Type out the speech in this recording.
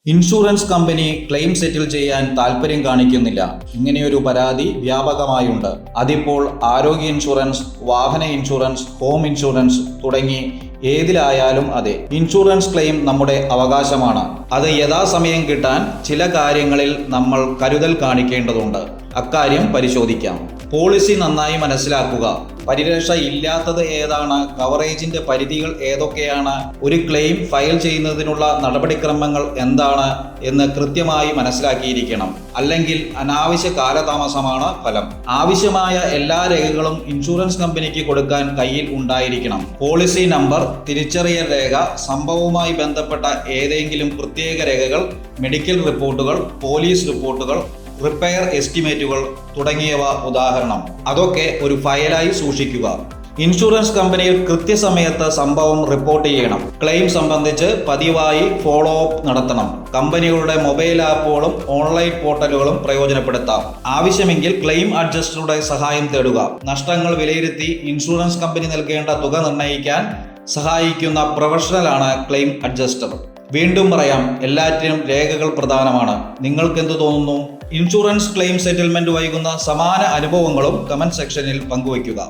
Insurance company claim settle ചെയ്യാൻ താൽപ്പര്യം കാണിക്കുന്നില്ല. ഇങ്ങനെയൊരു പരാതി വ്യാപകമായുണ്ട്. അതിപ്പോൾ ആരോഗ്യ ഇൻഷുറൻസ്, വാഹന ഇൻഷുറൻസ്, ഹോം ഇൻഷുറൻസ് തുടങ്ങി ഏതിലായാലും അതെ. ഇൻഷുറൻസ് ക്ലെയിം നമ്മുടെ അവകാശമാണ്. അത് യഥാസമയം കിട്ടാൻ ചില കാര്യങ്ങളിൽ നമ്മൾ കരുതൽ കാണിക്കേണ്ടതുണ്ട്. അക്കാര്യം പരിശോധിക്കാം. പോളിസി നന്നായി മനസ്സിലാക്കുക. പരിരക്ഷ ഇല്ലാത്തത് ഏതാണ്, കവറേജിന്റെ പരിധികൾ ഏതൊക്കെയാണ്, ഒരു ക്ലെയിം ഫയൽ ചെയ്യുന്നതിനുള്ള നടപടിക്രമങ്ങൾ എന്താണ് എന്ന് കൃത്യമായി മനസ്സിലാക്കിയിരിക്കണം. അല്ലെങ്കിൽ അനാവശ്യ കാലതാമസമാണ് ഫലം. ആവശ്യമായ എല്ലാ രേഖകളും ഇൻഷുറൻസ് കമ്പനിക്ക് കൊടുക്കാൻ കയ്യിൽ ഉണ്ടായിരിക്കണം. പോളിസി നമ്പർ, തിരിച്ചറിയൽ രേഖ, സംഭവവുമായി ബന്ധപ്പെട്ട ഏതെങ്കിലും പ്രത്യേക രേഖകൾ, മെഡിക്കൽ റിപ്പോർട്ടുകൾ, പോലീസ് റിപ്പോർട്ടുകൾ, റിപ്പയർ എസ്റ്റിമേറ്റുകൾ തുടങ്ങിയവ ഉദാഹരണം. അതൊക്കെ ഒരു ഫയലായി സൂക്ഷിക്കുക. ഇൻഷുറൻസ് കമ്പനിയിൽ കൃത്യസമയത്ത് സംഭവം റിപ്പോർട്ട് ചെയ്യണം. ക്ലെയിം സംബന്ധിച്ച് പതിവായി ഫോളോ അപ്പ് നടത്തണം. കമ്പനികളുടെ മൊബൈൽ ആപ്പുകളും ഓൺലൈൻ പോർട്ടലുകളും പ്രയോജനപ്പെടുത്താം. ആവശ്യമെങ്കിൽ ക്ലെയിം അഡ്ജസ്റ്ററുടെ സഹായം തേടുക. നഷ്ടങ്ങൾ വിലയിരുത്തി ഇൻഷുറൻസ് കമ്പനി നൽകേണ്ട തുക നിർണ്ണയിക്കാൻ സഹായിക്കുന്ന പ്രൊഫഷണലാണ് ക്ലെയിം അഡ്ജസ്റ്റർ. വീണ്ടും പറയാം, എല്ലാറ്റിനും രേഖകൾ പ്രധാനമാണ്. നിങ്ങൾക്കെന്ത് തോന്നുന്നു? ഇൻഷുറൻസ് ക്ലെയിം സെറ്റിൽമെന്റ് വൈകുന്ന സമാന അനുഭവങ്ങളും കമന്റ് സെക്ഷനിൽ പങ്കുവയ്ക്കുക.